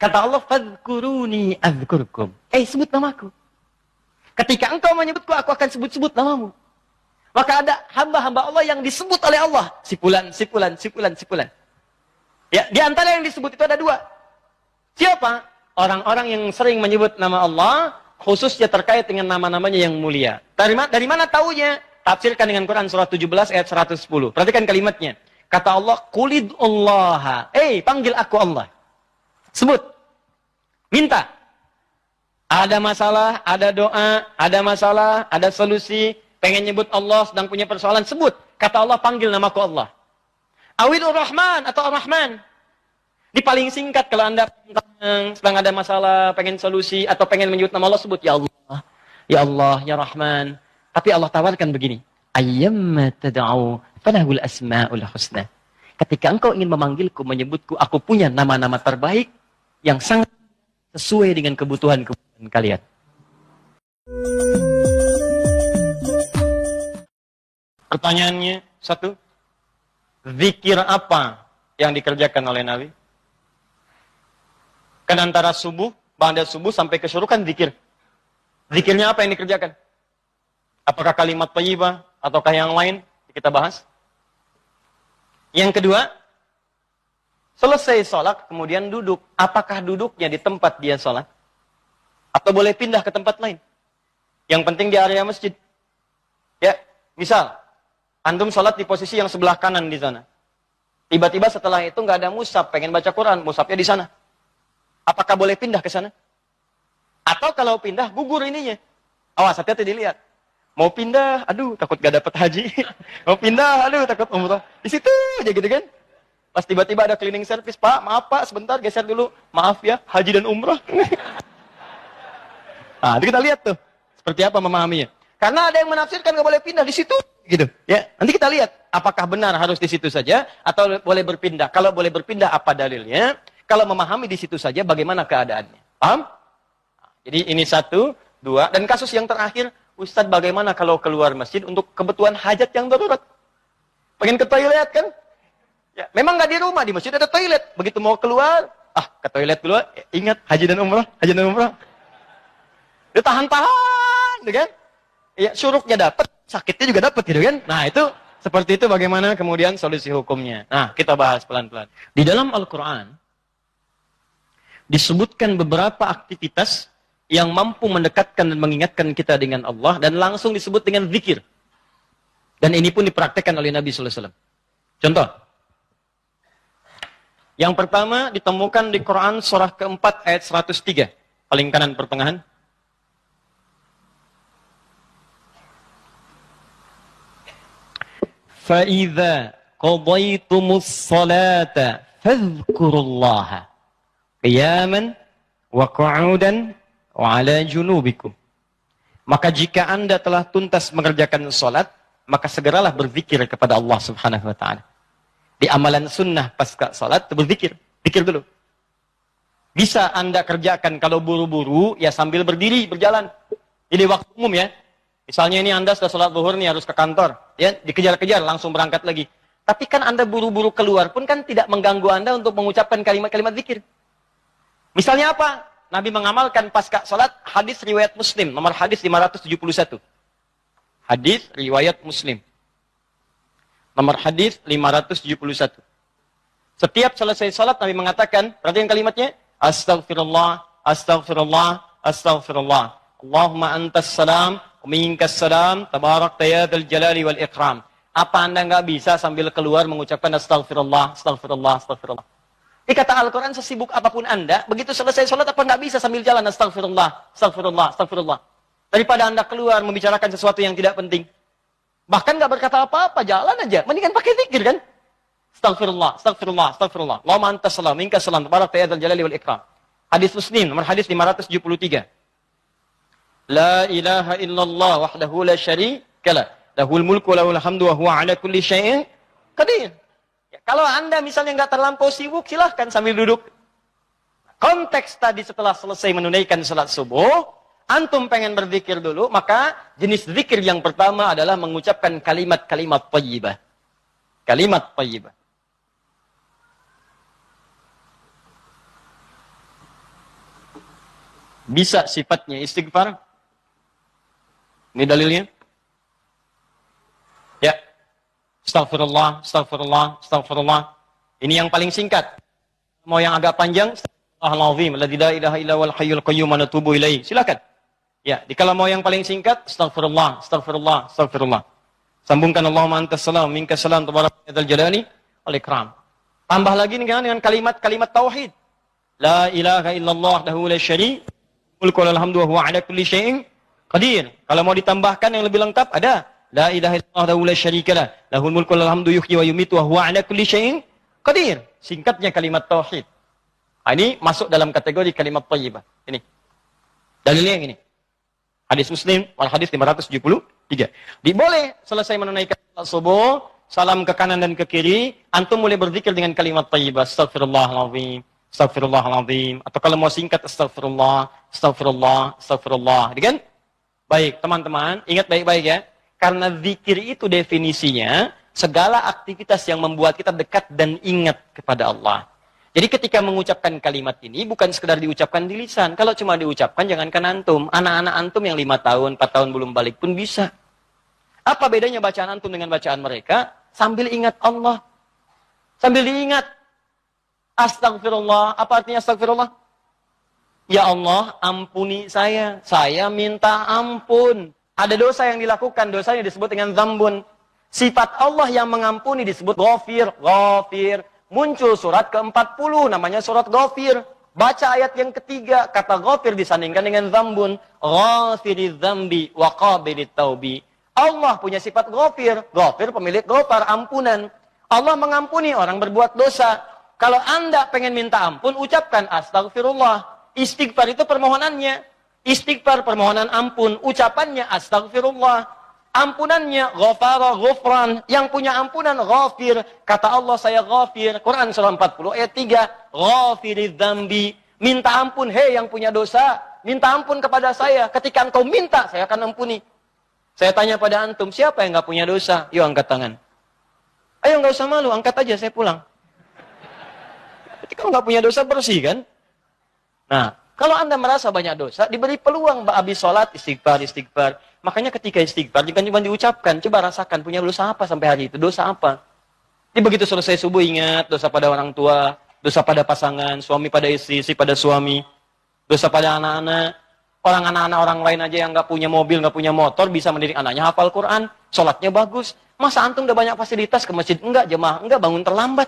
Kata Allah, fadhkuruni adzkurkum. Sebut namaku. Ketika engkau menyebutku, aku akan sebut-sebut namamu. Maka ada hamba-hamba Allah yang disebut oleh Allah. Si fulan, si fulan, si fulan, si fulan. Ya, di antara yang disebut itu ada 2. Siapa? Orang-orang yang sering menyebut nama Allah, khususnya terkait dengan nama-namanya yang mulia. Dari mana taunya? Tafsirkan dengan Quran surah 17 ayat 110. Perhatikan kalimatnya. Kata Allah, Qulidullaha. Panggil aku Allah. Sebut. Minta. Ada masalah, ada doa, ada masalah, ada solusi. Pengen nyebut Allah, sedang punya persoalan. Sebut. Kata Allah, panggil namaku Allah. Awilur Rahman atau Ar-Rahman. Di paling singkat kalau Anda sedang ada masalah, pengen solusi, atau pengen menyebut nama Allah, sebut Ya Allah. Ya Allah, Ya Rahman. Tapi Allah tawarkan begini. Ayyamma tad'u falahul asma'ul husna. Ketika engkau ingin memanggilku, menyebutku, aku punya nama-nama terbaik yang sangat sesuai dengan kebutuhan kalian. Pertanyaannya, 1. Zikir apa yang dikerjakan oleh Nabi? Kan antara subuh, ba'da subuh sampai kesyurukan zikir. Zikirnya apa yang dikerjakan? Apakah kalimat thayyibah ataukah yang lain? Kita bahas. Yang kedua, selesai sholat kemudian duduk. Apakah duduknya di tempat dia sholat? Atau boleh pindah ke tempat lain? Yang penting di area masjid. Ya, misal antum sholat di posisi yang sebelah kanan di sana. Tiba-tiba setelah itu nggak ada mushaf, pengen baca Quran, mushafnya di sana. Apakah boleh pindah ke sana? Atau kalau pindah, gugur ininya. Awas, hati-hati dilihat. Mau pindah, aduh takut gak dapat haji. Mau pindah, aduh takut umrah. Di situ aja gitu kan. Pas tiba-tiba ada cleaning service, Pak, maaf Pak, sebentar geser dulu. Maaf ya, haji dan umrah. Nah, itu kita lihat tuh. Seperti apa memahaminya. Karena ada yang menafsirkan gak boleh pindah di situ. Gitu. Ya, nanti kita lihat. Apakah benar harus di situ saja, atau boleh berpindah. Kalau boleh berpindah, apa dalilnya? Kalau memahami di situ saja, bagaimana keadaannya? Paham? Jadi ini 1, 2. Dan kasus yang terakhir, Ustadz bagaimana kalau keluar masjid untuk kebutuhan hajat yang darurat? Pengen ke toilet kan? Ya, memang nggak di rumah, di masjid ada toilet. Begitu mau keluar, ke toilet dulu. Ingat, haji dan umrah, haji dan umrah. Dia tahan-tahan, gitu kan? Ya, syuruknya dapat, sakitnya juga dapat, gitu kan? Nah, itu seperti itu bagaimana kemudian solusi hukumnya. Nah, kita bahas pelan-pelan. Di dalam Al-Quran, disebutkan beberapa aktivitas yang mampu mendekatkan dan mengingatkan kita dengan Allah, dan langsung disebut dengan zikir. Dan ini pun dipraktekkan oleh Nabi sallallahu alaihi wasallam. Contoh. Yang pertama ditemukan di Quran surah keempat ayat 103. Paling kanan pertengahan. فَإِذَا قَضَيْتُمُ الصَّلَاةَ فَاذْكُرُوا اللَّهَ قِيَامًا وَقُعُودًا وَعَلَى جُنُوبِكُمْ. Maka jika Anda telah tuntas mengerjakan salat, maka segeralah berzikir kepada Allah Subhanahu wa taala. Di amalan sunnah pasca salat berzikir, zikir dulu. Bisa Anda kerjakan kalau buru-buru ya sambil berdiri berjalan. Jadi waktu umum ya. Misalnya ini Anda sudah salat zuhur nih harus ke kantor, ya dikejar-kejar langsung berangkat lagi. Tapi kan Anda buru-buru keluar pun kan tidak mengganggu Anda untuk mengucapkan kalimat-kalimat zikir. Misalnya apa? Nabi mengamalkan pasca salat hadis riwayat Muslim, nomor hadis 571. Hadis riwayat Muslim. Nomor hadis 571. Setiap selesai salat Nabi mengatakan, perhatikan kalimatnya, Astaghfirullah, Astaghfirullah, Astaghfirullah. Allahumma antas salam, minkas salam, tabarakta ya dzal jalali wal ikram. Apa Anda nggak bisa sambil keluar mengucapkan Astaghfirullah, Astaghfirullah, Astaghfirullah? Ini kata Al-Quran, sesibuk apapun Anda, begitu selesai sholat, apa nggak bisa sambil jalan Astaghfirullah, Astaghfirullah, Astaghfirullah. Daripada Anda keluar membicarakan sesuatu yang tidak penting. Bahkan nggak berkata apa-apa, jalan aja. Mendingan pakai zikir kan? Astaghfirullah, Astaghfirullah, Astaghfirullah. Allahumma antas salam, minkas salam, tabarakta ya dzal jalali wal ikram. Hadis Muslim, nomor hadis 573. La ilaha illallah wahdahu la syarika lah. Lahul mulku wa lahul hamdu wa huwa ala kulli syai'in qadir. Ya, kalau Anda misalnya nggak terlampau sibuk, silahkan sambil duduk. Konteks tadi setelah selesai menunaikan salat subuh, antum pengen berzikir dulu, maka jenis zikir yang pertama adalah mengucapkan kalimat-kalimat thayyibah. Kalimat thayyibah. Bisa sifatnya istighfar. Ini dalilnya. Ya. Astaghfirullah, astaghfirullah, astaghfirullah. Ini yang paling singkat. Mau yang agak panjang, Astaghfirullahaladzim, alladzi la ilaha illa huwal hayyul qayyum wa natubu ilaihi. Silakan. Ya, kalau mau yang paling singkat, astaghfirullah, astaghfirullah, astaghfirullah. Sambungkan Allahumma antas salam, minkas salam, tabaraka dzal jalali wal ikram. Tambah lagi dengan kalimat-kalimat tauhid. La ilaha illallah wahdahu la syarika mulku wa alhamdu wa huwa ala kulli syai'in qadir. Kalau mau ditambahkan yang lebih lengkap ada la ilaha illallah wahdahu la syarika lah, lahul mulku wa alhamdu yuhyi wa yumiitu wa huwa ala kulli syai'in qadir. Singkatnya kalimat tauhid. Ini masuk dalam kategori kalimat thayyibah. Ini. Dalilnya yang ini. Hadis Muslim, wal hadis 573. Diboleh selesai menunaikan salat subuh, salam ke kanan dan ke kiri, antum mulai berzikir dengan kalimat thayyibah. Astaghfirullahaladzim, astaghfirullahaladzim. Atau kalau mau singkat, astaghfirullah, astaghfirullah, astaghfirullah. Kan? Baik, teman-teman, ingat baik-baik ya. Karena zikir itu definisinya segala aktivitas yang membuat kita dekat dan ingat kepada Allah. Jadi ketika mengucapkan kalimat ini bukan sekedar diucapkan di lisan. Kalau cuma diucapkan jangankan antum. Anak-anak antum yang 5 tahun, 4 tahun belum balik pun bisa. Apa bedanya bacaan antum dengan bacaan mereka? Sambil ingat Allah. Sambil diingat. Astagfirullah. Apa artinya astagfirullah? Ya Allah, ampuni saya. Saya minta ampun. Ada dosa yang dilakukan. Dosanya disebut dengan dzambun. Sifat Allah yang mengampuni disebut ghafir. Ghafir. Muncul surat ke-40, namanya surat Ghafir. Baca ayat yang ketiga, kata Ghafir disandingkan dengan dzambun. Ghafiriz dzambi wa qabilit taubi. Allah punya sifat Ghafir. Ghafir pemilik ghafar, ampunan. Allah mengampuni orang berbuat dosa. Kalau Anda pengen minta ampun, ucapkan astagfirullah. Istighfar itu permohonannya. Istighfar permohonan ampun. Ucapannya astagfirullah. Ampunannya ghafara ghufran. Yang punya ampunan ghafir. Kata Allah saya ghafir. Quran surah 40 ayat 3. Ghafiriz dzambi. Minta ampun. Hei yang punya dosa. Minta ampun kepada saya. Ketika engkau minta saya akan ampuni. Saya tanya pada antum. Siapa yang gak punya dosa? Yuk angkat tangan. Ayo gak usah malu. Angkat aja saya pulang. Ketika gak punya dosa bersih kan? Nah. Kalau Anda merasa banyak dosa, diberi peluang habis sholat, istighfar, istighfar. Makanya ketika istighfar, jangan cuma diucapkan. Coba rasakan, punya dosa apa sampai hari itu? Dosa apa? Jadi begitu selesai subuh, ingat dosa pada orang tua, dosa pada pasangan, suami pada istri, istri pada suami, dosa pada anak-anak. Anak-anak orang lain aja yang nggak punya mobil, nggak punya motor, bisa mendidik anaknya hafal Quran, sholatnya bagus. Masa antum udah banyak fasilitas ke masjid? Enggak, jemaah, enggak, bangun terlambat.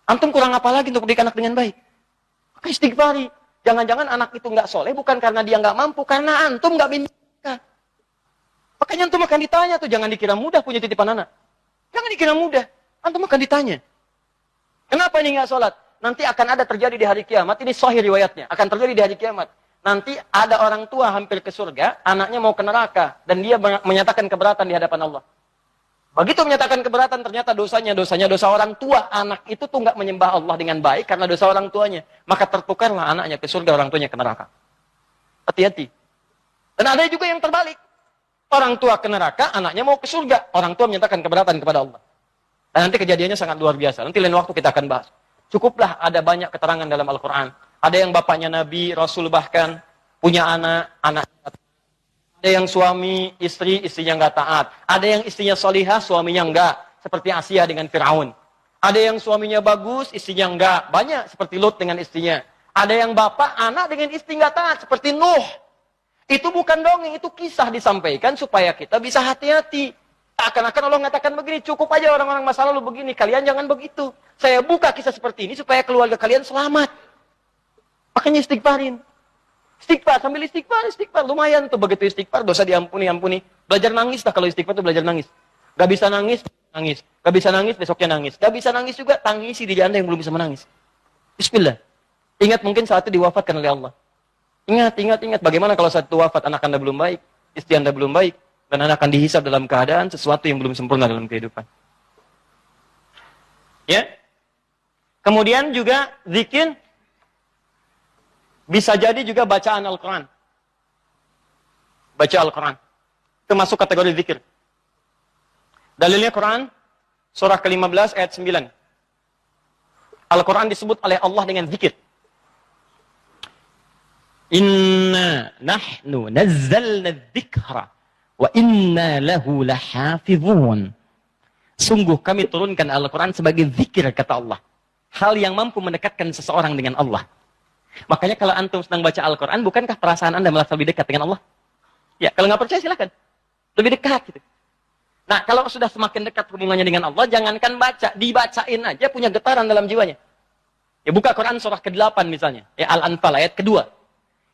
Antum kurang apa lagi untuk mendidik anak dengan baik? Maka istighfari. Jangan-jangan anak itu nggak soleh bukan karena dia nggak mampu, karena antum nggak bimbingkan. Makanya antum akan ditanya tuh, jangan dikira mudah punya titipan anak. Jangan dikira mudah, antum akan ditanya. Kenapa ini nggak sholat? Nanti akan ada terjadi di hari kiamat, ini sahih riwayatnya, akan terjadi di hari kiamat. Nanti ada orang tua hampir ke surga, anaknya mau ke neraka, dan dia menyatakan keberatan di hadapan Allah. Begitu menyatakan keberatan, ternyata dosanya dosa orang tua. Anak itu tuh nggak menyembah Allah dengan baik karena dosa orang tuanya. Maka tertukarlah anaknya ke surga, orang tuanya ke neraka. Hati-hati. Dan ada juga yang terbalik. Orang tua ke neraka, anaknya mau ke surga. Orang tua menyatakan keberatan kepada Allah. Dan nanti kejadiannya sangat luar biasa. Nanti lain waktu kita akan bahas. Cukuplah ada banyak keterangan dalam Al-Quran. Ada yang bapaknya Nabi, Rasul bahkan, punya anak. Ada yang suami, istrinya nggak taat. Ada yang istrinya solihah, suaminya nggak. Seperti Asia dengan Fir'aun. Ada yang suaminya bagus, istrinya nggak. Banyak seperti Lut dengan istrinya. Ada yang bapak, anak dengan istri nggak taat. Seperti Nuh. Itu bukan dongeng, itu kisah disampaikan supaya kita bisa hati-hati. Akan-akan Allah mengatakan begini, cukup aja orang-orang masa lalu begini. Kalian jangan begitu. Saya buka kisah seperti ini supaya keluarga kalian selamat. Makanya istighfarin. Istighfar, sambil istighfar. Lumayan tuh begitu istighfar, dosa diampuni. Belajar nangis lah kalau istighfar tuh belajar nangis. Gak bisa nangis. Gak bisa nangis, besoknya nangis. Gak bisa nangis juga, tangisi diri Anda yang belum bisa menangis. Bismillah. Ingat mungkin saat itu diwafatkan oleh Allah. Ingat. Bagaimana kalau saat itu wafat, anak Anda belum baik, istri Anda belum baik, dan Anda akan dihisab dalam keadaan sesuatu yang belum sempurna dalam kehidupan. Ya. Kemudian juga zikir. Bisa jadi juga bacaan Al-Quran. Baca Al-Quran. Itu masuk kategori zikir. Dalilnya Quran, surah ke-15 ayat 9. Al-Quran disebut oleh Allah dengan zikir. Inna nahnu nazzalna dzikra wa inna lahu lahafizun. Sungguh kami turunkan Al-Quran sebagai zikir, kata Allah. Hal yang mampu mendekatkan seseorang dengan Allah. Makanya kalau antum sedang baca Al-Quran, bukankah perasaan anda merasa lebih dekat dengan Allah? Ya, kalau nggak percaya silakan. Lebih dekat gitu. Nah, kalau sudah semakin dekat hubungannya dengan Allah, jangankan baca, dibacain aja punya getaran dalam jiwanya. Ya, buka Quran surah ke-8 misalnya. Ya, Al-Anfal ayat kedua.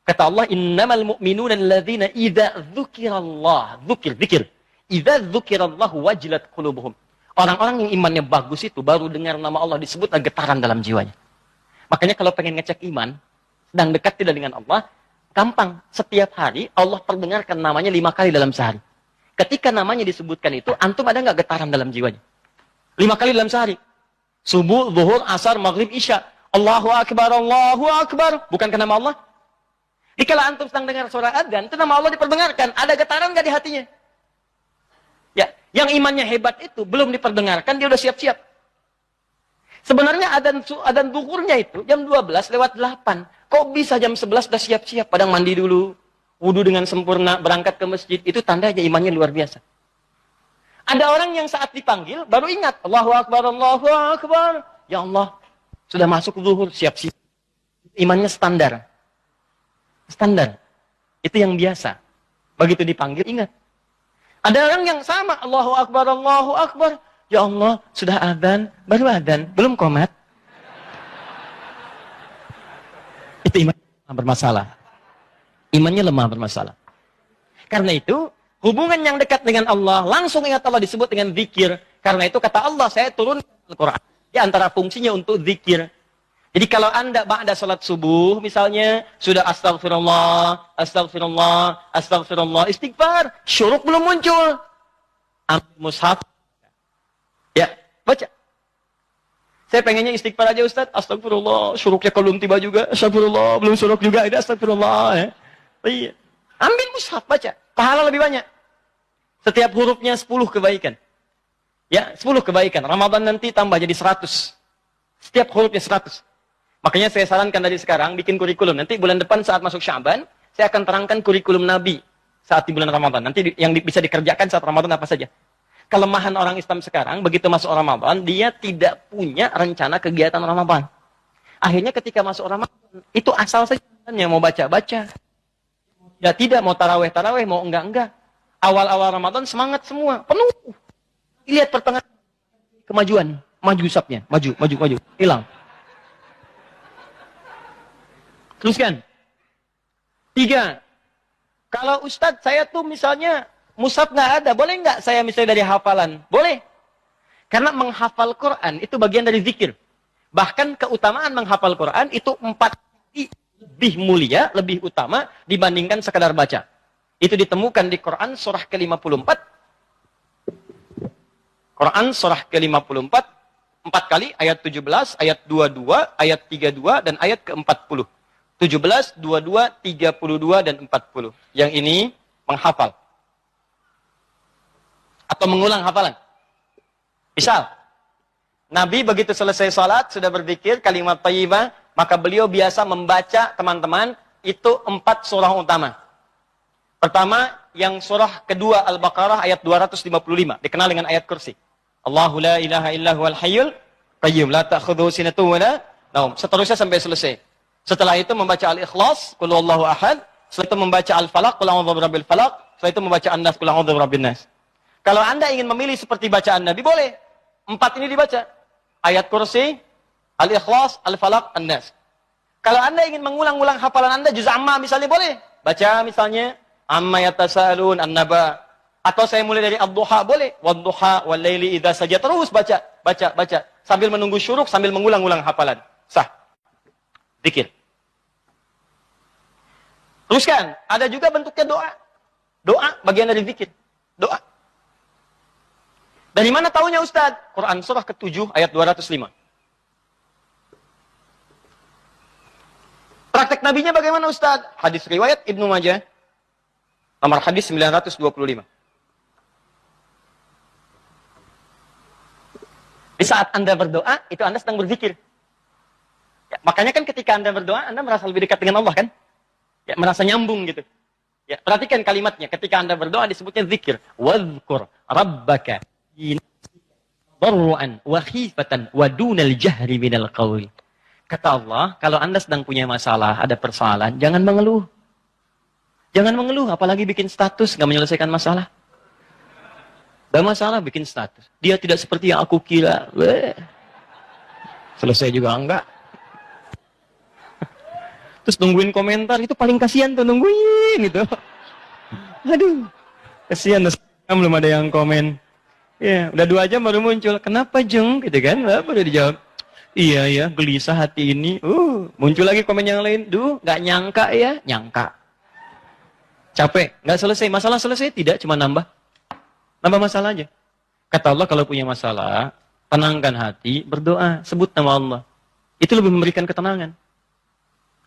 Kata Allah, innamal mu'minuna alladzina idza dzukirallah, zikir. Idza dzukirallahu wajilat qulubuhum. Orang-orang yang imannya bagus itu baru dengar nama Allah disebut getaran dalam jiwanya. Makanya kalau pengen ngecek iman, sedang dekat tidak dengan Allah, gampang. Setiap hari Allah perdengarkan namanya 5 kali dalam sehari. Ketika namanya disebutkan itu, antum ada nggak getaran dalam jiwanya? 5 kali dalam sehari. Subuh, zuhur, asar, maghrib, isya. Allahu Akbar, Allahu Akbar. Bukankah nama Allah? Jadi kalau antum sedang dengar suara adzan, itu nama Allah diperdengarkan. Ada getaran nggak di hatinya? Ya, yang imannya hebat itu belum diperdengarkan, dia udah siap-siap. Sebenarnya adzan zuhurnya itu jam 12:08. Kok bisa jam 11 udah siap-siap? Padahal mandi dulu, wudu dengan sempurna, berangkat ke masjid. Itu tandanya imannya luar biasa. Ada orang yang saat dipanggil baru ingat, Allahu Akbar, Allahu Akbar. Ya Allah, sudah masuk zuhur, siap-siap. Imannya standar. Standar. Itu yang biasa. Begitu dipanggil, ingat. Ada orang yang sama, Allahu Akbar, Allahu Akbar. Ya Allah, sudah adzan, baru adzan, belum qomat. Itu iman bermasalah. Imannya lemah bermasalah. Karena itu, hubungan yang dekat dengan Allah, langsung ingat Allah disebut dengan zikir. Karena itu kata Allah, saya turun Al-Quran. Di antara fungsinya untuk zikir. Jadi kalau anda ba'da salat subuh, misalnya, sudah astagfirullah, astagfirullah, astagfirullah, istighfar, syuruk belum muncul. Ambil mushaf. Ya, baca. Saya pengennya istighfar aja Ustaz, astagfirullah, syuruknya belum tiba juga, astagfirullah, belum syuruk juga, ada astagfirullah. Ya. Iya. Ambil mushaf, baca. Pahala lebih banyak. Setiap hurufnya 10 kebaikan. Ya, 10 kebaikan. Ramadan nanti tambah jadi 100. Setiap hurufnya 100. Makanya saya sarankan dari sekarang bikin kurikulum. Nanti bulan depan saat masuk Sya'ban, saya akan terangkan kurikulum Nabi saat di bulan Ramadan. Nanti yang bisa dikerjakan saat Ramadan apa saja. Kelemahan orang Islam sekarang, begitu masuk Ramadan, dia tidak punya rencana kegiatan Ramadan. Akhirnya ketika masuk Ramadan, itu asal saja. Mau baca-baca. Ya tidak, mau taraweh-taraweh, mau enggak-enggak. Awal-awal Ramadan semangat semua, penuh. Lihat pertengahan kemajuan, maju sapnya, maju, hilang. Teruskan. 3. Kalau Ustadz saya tuh misalnya mushaf nggak ada, boleh nggak saya misalnya dari hafalan? Boleh. Karena menghafal Quran itu bagian dari zikir. Bahkan keutamaan menghafal Quran itu 4 kali lebih mulia, lebih utama dibandingkan sekadar baca. Itu ditemukan di Quran surah ke-54. Quran surah ke-54, 4 kali, ayat 17, ayat 22, ayat 32, dan ayat ke-40. 17, 22, 32, dan 40. Yang ini menghafal. Atau mengulang hafalan. Misal, Nabi begitu selesai salat, sudah berzikir, kalimat thayyibah, maka beliau biasa membaca, teman-teman, itu 4 surah utama. Pertama, yang surah kedua Al-Baqarah ayat 255, dikenal dengan ayat kursi. Allahu la ilaha illa huwal hayyul qayyum, la ta'khudhuhu sinatun wa la naum. Seterusnya sampai selesai. Setelah itu membaca Al-Ikhlas, Qul huwallahu ahad. Setelah itu membaca Al-Falaq, Qul a'udzu birabbil falaq. Setelah itu membaca An-Nas, Qul a'udzu birabbin nas. Kalau Anda ingin memilih seperti bacaan Nabi, boleh. 4 ini dibaca. Ayat kursi, Al-Ikhlas, Al-Falaq, An-Nas. Kalau Anda ingin mengulang-ulang hafalan Anda, juz amma misalnya boleh. Baca misalnya, Amma yatasaalun an-naba. Atau saya mulai dari ad-duha boleh. Wad-duha wal-laili idza saja. Terus baca. Sambil menunggu syuruk, sambil mengulang-ulang hafalan. Sah. Zikir. Teruskan, ada juga bentuknya doa. Doa bagian dari zikir. Doa. Dari mana taunya Ustaz? Quran surah ke-7 ayat 205. Praktek nabinya bagaimana Ustaz? Hadis riwayat Ibnu Majah. Nomor hadis 925. Di saat Anda berdoa, itu Anda sedang berzikir. Ya, makanya kan ketika Anda berdoa, Anda merasa lebih dekat dengan Allah kan? Ya, merasa nyambung gitu. Ya, perhatikan kalimatnya. Ketika Anda berdoa disebutnya zikir. Wadhkur rabbaka darru'an wa khifatan wa dunal jahri minal qawl. Kata Allah, kalau Anda sedang punya masalah, ada persoalan, jangan mengeluh. Jangan mengeluh, apalagi bikin status, nggak menyelesaikan masalah. Gak masalah bikin status. Dia tidak seperti yang aku kira. Selesai juga enggak. Terus nungguin komentar, itu paling kasihan tuh, nungguin gitu. Aduh, kasihan, belum ada yang komen. Ya, udah 2 jam baru muncul. Kenapa Jeng? Gitu kan, baru dijawab. Iya ya, gelisah hati ini. Muncul lagi komen yang lain. Gak nyangka ya, nyangka. Capek, gak selesai. Masalah selesai, tidak, cuma nambah. Nambah masalah aja. Kata Allah, kalau punya masalah, tenangkan hati, berdoa, sebut nama Allah. Itu lebih memberikan ketenangan.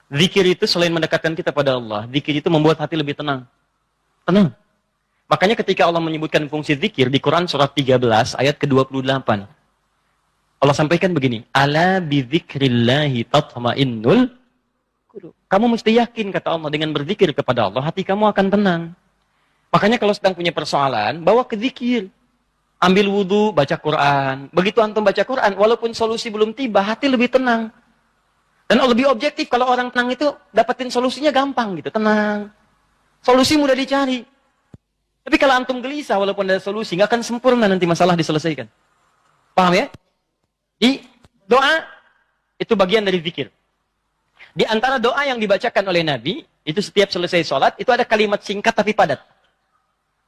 Zikir itu selain mendekatkan kita pada Allah, zikir itu membuat hati lebih tenang. Tenang. Makanya ketika Allah menyebutkan fungsi zikir di Quran surat 13 ayat ke-28. Allah sampaikan begini, ala bidzikrillahi tatma'innul qulub. Kamu mesti yakin, kata Allah, dengan berzikir kepada Allah, hati kamu akan tenang. Makanya kalau sedang punya persoalan, bawa ke zikir. Ambil wudu, baca Quran. Begitu antum baca Quran, walaupun solusi belum tiba, hati lebih tenang. Dan lebih objektif, kalau orang tenang itu dapetin solusinya gampang gitu, tenang. Solusi mudah dicari. Tapi kalau antum gelisah, walaupun ada solusi, nggak akan sempurna nanti masalah diselesaikan. Paham ya? Di doa, itu bagian dari zikir. Di antara doa yang dibacakan oleh Nabi, itu setiap selesai sholat, itu ada kalimat singkat tapi padat.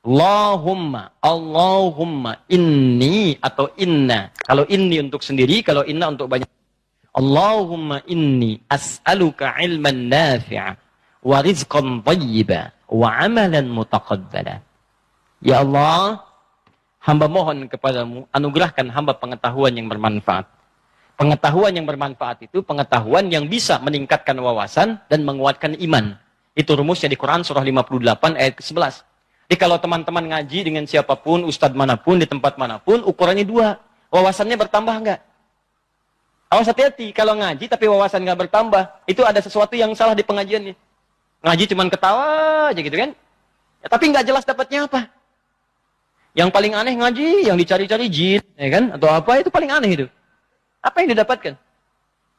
Allahumma, Allahumma, inni atau inna. Kalau inni untuk sendiri, kalau inna untuk banyak. Allahumma inni as'aluka ilman nafi'a wa rizqan thayyiba wa amalan mutaqabbala. Ya Allah, hamba mohon kepadamu, anugerahkan hamba pengetahuan yang bermanfaat. Pengetahuan yang bermanfaat itu pengetahuan yang bisa meningkatkan wawasan dan menguatkan iman. Itu rumusnya di Quran surah 58 ayat ke-11. Jadi kalau teman-teman ngaji dengan siapapun, ustadz manapun, di tempat manapun, ukurannya 2. Wawasannya bertambah enggak? Awas hati-hati, kalau ngaji tapi wawasan nggak bertambah, itu ada sesuatu yang salah di pengajiannya. Ngaji cuman ketawa aja gitu kan. Ya, tapi nggak jelas dapatnya apa. Yang paling aneh ngaji, yang dicari-cari jin, ya kan? Atau apa, itu paling aneh itu. Apa yang didapatkan?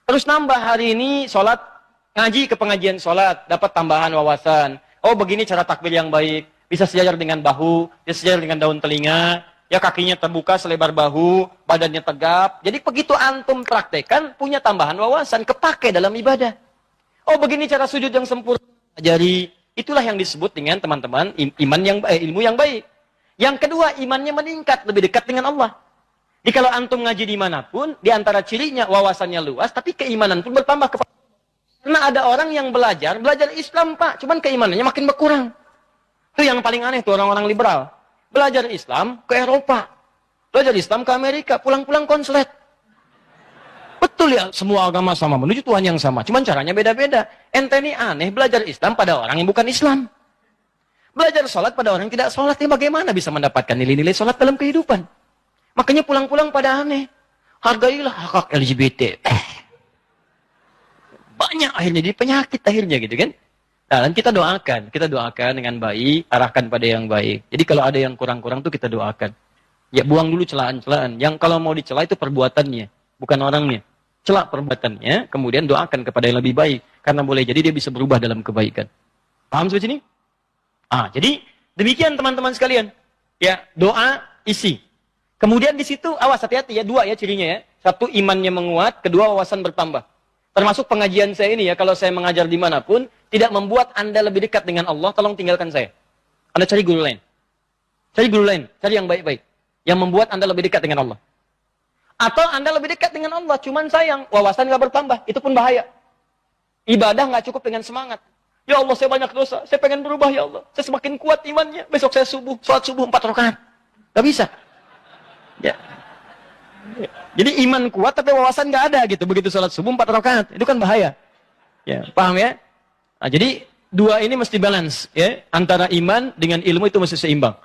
Terus nambah hari ini, sholat, ngaji ke pengajian sholat, dapat tambahan wawasan. Oh begini cara takbir yang baik, bisa sejajar dengan bahu, bisa sejajar dengan daun telinga, ya kakinya terbuka selebar bahu, badannya tegap. Jadi begitu antum praktekkan, punya tambahan wawasan, kepake dalam ibadah. Oh begini cara sujud yang sempurna. Jadi itulah yang disebut dengan teman-teman iman yang ilmu yang baik. Yang kedua, imannya meningkat, lebih dekat dengan Allah. Jadi kalau antum ngaji dimanapun, di antara cirinya wawasannya luas, tapi keimanan pun bertambah. Karena ada orang yang belajar Islam Pak, cuman keimanannya makin berkurang. Itu yang paling aneh tuh orang-orang liberal. Belajar Islam ke Eropa. Belajar Islam ke Amerika. Pulang-pulang konslet. Betul ya, semua agama sama. Menuju Tuhan yang sama. Cuman caranya beda-beda. Ente ini aneh belajar Islam pada orang yang bukan Islam. Belajar sholat pada orang yang tidak sholat. Ya bagaimana bisa mendapatkan nilai-nilai sholat dalam kehidupan? Makanya pulang-pulang pada aneh. Hargailah hak LGBT. Banyak akhirnya. Jadi penyakit akhirnya gitu kan. Nah, dan kita doakan dengan baik, arahkan pada yang baik. Jadi kalau ada yang kurang-kurang tuh kita doakan. Ya buang dulu celaan-celaan. Yang kalau mau dicela itu perbuatannya, bukan orangnya. Cela perbuatannya, kemudian doakan kepada yang lebih baik. Karena boleh jadi dia bisa berubah dalam kebaikan. Paham sampai sini? Jadi demikian teman-teman sekalian. Ya, doa isi. Kemudian di situ, awas hati-hati ya, 2 ya cirinya ya. 1, imannya menguat, 2, wawasan bertambah. Termasuk pengajian saya ini ya, kalau saya mengajar dimanapun, tidak membuat Anda lebih dekat dengan Allah, tolong tinggalkan saya. Anda cari guru lain. Cari guru lain, cari yang baik-baik. Yang membuat Anda lebih dekat dengan Allah. Atau Anda lebih dekat dengan Allah, cuman sayang, wawasan nggak bertambah, itu pun bahaya. Ibadah nggak cukup dengan semangat. Ya Allah, saya banyak dosa, saya pengen berubah ya Allah. Saya semakin kuat imannya, besok saya sholat subuh 4 rakaat. Nggak bisa. Ya. Jadi iman kuat tapi wawasan nggak ada gitu. Begitu sholat subuh 4 rakaat, itu kan bahaya. Ya, paham ya? Nah, jadi 2 ini mesti balance ya, antara iman dengan ilmu itu mesti seimbang.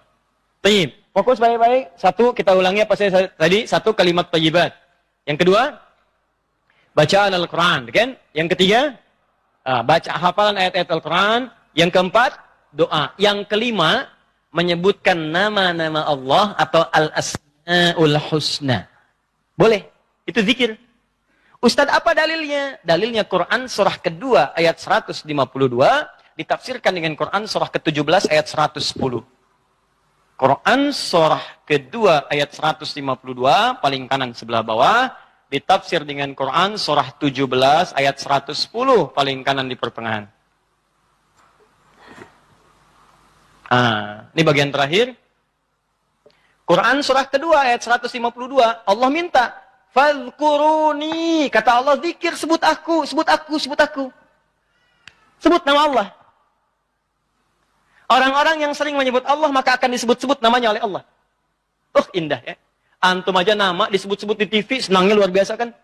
Tayyib. Fokus baik-baik. 1 kita ulangi apa saya tadi, 1 kalimat thayyibat. Yang kedua, bacaan Al-Qur'an, kan? Yang ketiga, baca hafalan ayat-ayat Al-Quran. Yang keempat, doa. Yang kelima, menyebutkan nama-nama Allah atau al-asma'ul husna. Boleh, itu zikir. Ustadz, apa dalilnya? Dalilnya Quran surah kedua ayat 152 ditafsirkan dengan Quran surah ke-17 ayat 110. Quran surah kedua ayat 152 paling kanan sebelah bawah ditafsir dengan Quran surah 17 ayat 110 paling kanan di pertengahan. Ini bagian terakhir. Quran surah kedua ayat 152. Allah minta, fadhkuruni. Kata Allah, zikir, sebut aku, sebut aku, sebut aku. Sebut nama Allah. Orang-orang yang sering menyebut Allah, maka akan disebut-sebut namanya oleh Allah. Indah ya. Antum aja nama disebut-sebut di TV, senangnya luar biasa kan?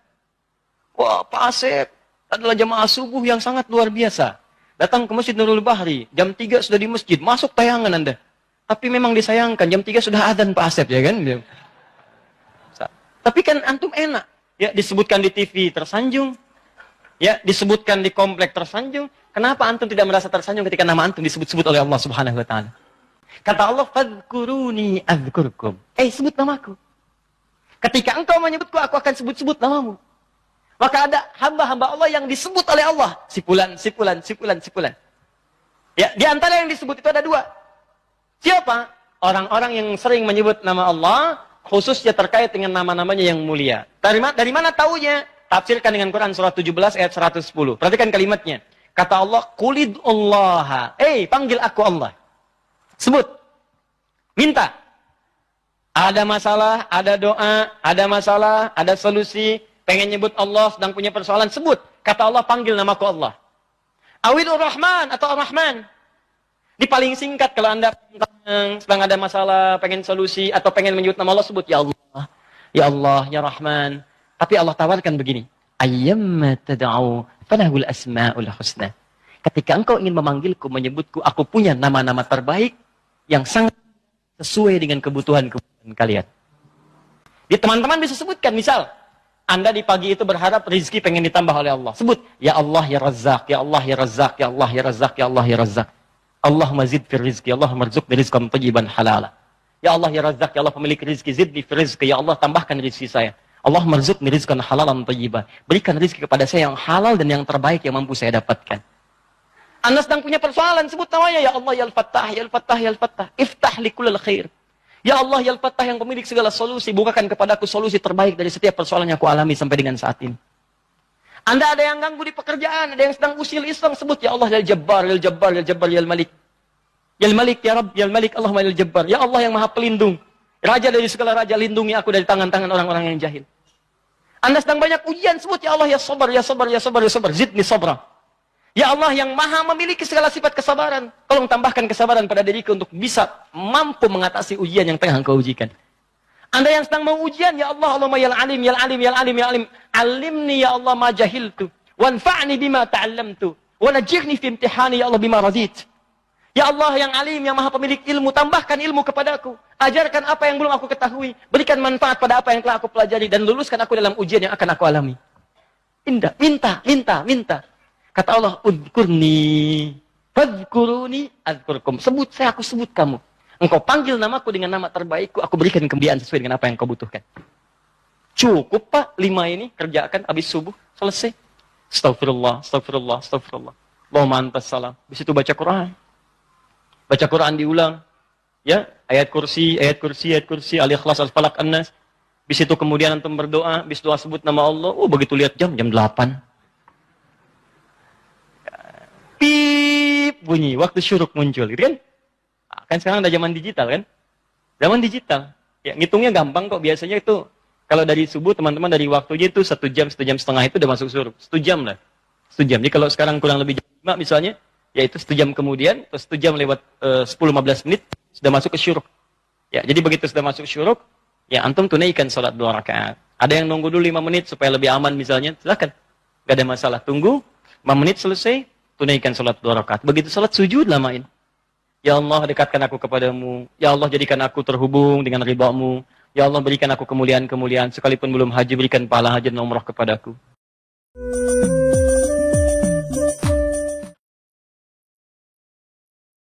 Wah, Pak Asep adalah jamaah subuh yang sangat luar biasa. Datang ke Masjid Nurul Bahri, jam 3 sudah di masjid, masuk tayangan Anda. Tapi memang disayangkan, jam 3 sudah adzan Pak Asep, ya kan? Tapi kan antum enak. Ya, disebutkan di TV tersanjung. Ya, disebutkan di komplek tersanjung. Kenapa antum tidak merasa tersanjung ketika nama antum disebut-sebut oleh Allah Subhanahu wa taala? Kata Allah, fadhkuruni adzkurkum. Sebut namaku. Ketika engkau menyebutku, aku akan sebut-sebut namamu. Maka ada hamba-hamba Allah yang disebut oleh Allah. Sipulan, sipulan, sipulan, sipulan. Ya, di antara yang disebut itu ada dua. Siapa? Orang-orang yang sering menyebut nama Allah, khususnya terkait dengan nama-namanya yang mulia. Dari mana taunya? Tafsirkan dengan Quran surah 17 ayat 110. Perhatikan kalimatnya. Kata Allah, Qulidullaha. Panggil aku Allah. Sebut. Minta. Ada masalah, ada doa, ada masalah, ada solusi. Pengen nyebut Allah, sedang punya persoalan, sebut. Kata Allah, panggil namaku Allah. Awilur Rahman atau Ar-Rahman. Di paling singkat kalau Anda sedang ada masalah, pengen solusi, atau pengen menyebut nama Allah, sebut Ya Allah, Ya Allah, Ya Rahman. Tapi Allah tawarkan begini. Ayyamma tad'u falahul asma'ul husna. Ketika engkau ingin memanggilku, menyebutku, aku punya nama-nama terbaik yang sangat sesuai dengan kebutuhan-kebutuhan kalian. Di teman-teman bisa sebutkan, misal, Anda di pagi itu berharap rezeki pengen ditambah oleh Allah. Sebut, Ya Allah, Ya Razzaq, Ya Allah, Ya Razzaq, Ya Allah, Ya Razzaq, Ya Allah, Ya Razzaq. Allahumma zid fir rizki, Allahumma rzuqni rizqan tayyiban halala. Ya Allah, Ya Razzaq, Ya Allah pemilik rezeki, zidni fir rizki, Ya Allah tambahkan rezeki saya. Allahumma rzuqni rizqan halalan tayyiban. Berikan rezeki kepada saya yang halal dan yang terbaik yang mampu saya dapatkan. Anda sedang punya persoalan, sebut namanya, Ya Allah, Ya Al-Fattah, Ya Al-Fattah, Ya Al-Fattah. Iftah li kullal khair. Ya Allah, Ya Al-Fattah yang pemilik segala solusi, bukakan kepadaku solusi terbaik dari setiap persoalan yang aku alami sampai dengan saat ini. Anda ada yang ganggu di pekerjaan, ada yang sedang usil Islam, sebut Ya Allah, Ya Jabbar, Ya Jabbar, Ya Jabbar, Ya Malik. Ya Malik, Ya Rabb, Ya Malik, Allahumma Ya Jabbar. Ya Allah yang Maha Pelindung. Raja dari segala raja, lindungi aku dari tangan-tangan orang-orang yang jahil. Anda sedang banyak ujian, sebut Ya Allah, Ya Sabar, Ya Sabar, Ya Sabar, Ya Sabar. Zidni sabra. Ya Allah yang Maha memiliki segala sifat kesabaran. Tolong tambahkan kesabaran pada diriku untuk bisa mampu mengatasi ujian yang tengah engkau ujikan. Anda yang sedang mau ujian, Ya Allah, Allahumma Ya Alim, Ya Alim, Ya Alim, Ya Alim. Alimni Ya Allah ma jahiltu. Wanfa'ni bima ta'allamtu. Wanajirni fi imtihani Ya Allah bima razit. Ya Allah yang Alim, yang Maha pemilik ilmu, tambahkan ilmu kepadaku. Ajarkan apa yang belum aku ketahui. Berikan manfaat pada apa yang telah aku pelajari. Dan luluskan aku dalam ujian yang akan aku alami. Indah, minta, minta, minta. Kata Allah, udkurni, fadkuruni, adkurkum. Sebut saya, aku sebut kamu. Engkau panggil namaku dengan nama terbaikku, aku berikan kemuliaan sesuai dengan apa yang kau butuhkan. Cukup Pak, 5 ini kerjakan habis subuh, selesai. Astaghfirullah, astaghfirullah, astaghfirullah. Allahumma antas salam. Habis itu baca Quran. Baca Quran diulang. Ya, ayat kursi, ayat kursi, ayat kursi, Al-Ikhlas, Al-Falaq, An-Nas. Habis itu kemudian antum berdoa, habis doa sebut nama Allah. Begitu lihat jam 8. Pip, bunyi, waktu syuruk muncul, gitu kan? Kan sekarang ada zaman digital kan? Zaman digital. Ya, ngitungnya gampang kok, biasanya itu, kalau dari subuh, teman-teman dari waktunya itu 1 jam, 1 jam setengah itu udah masuk syuruk. 1 jam lah. 1 jam. Jadi kalau sekarang kurang lebih jam 5 misalnya, ya itu 1 jam kemudian, terus 1 jam lewat 10-15 menit, sudah masuk ke syuruk. Ya, jadi begitu sudah masuk syuruk, ya antum tunaikan sholat 2 rakaat. Ada yang nunggu dulu 5 menit supaya lebih aman misalnya, silakan. Gak ada masalah. Tunggu, 5 menit selesai, tunaikan sholat 2 rakaat. Begitu sholat sujud lamain. Ya Allah, dekatkan aku kepadamu. Ya Allah, jadikan aku terhubung dengan ridha-Mu. Ya Allah, berikan aku kemuliaan-kemuliaan. Sekalipun belum haji, berikan pahala haji dan umrah kepadaku.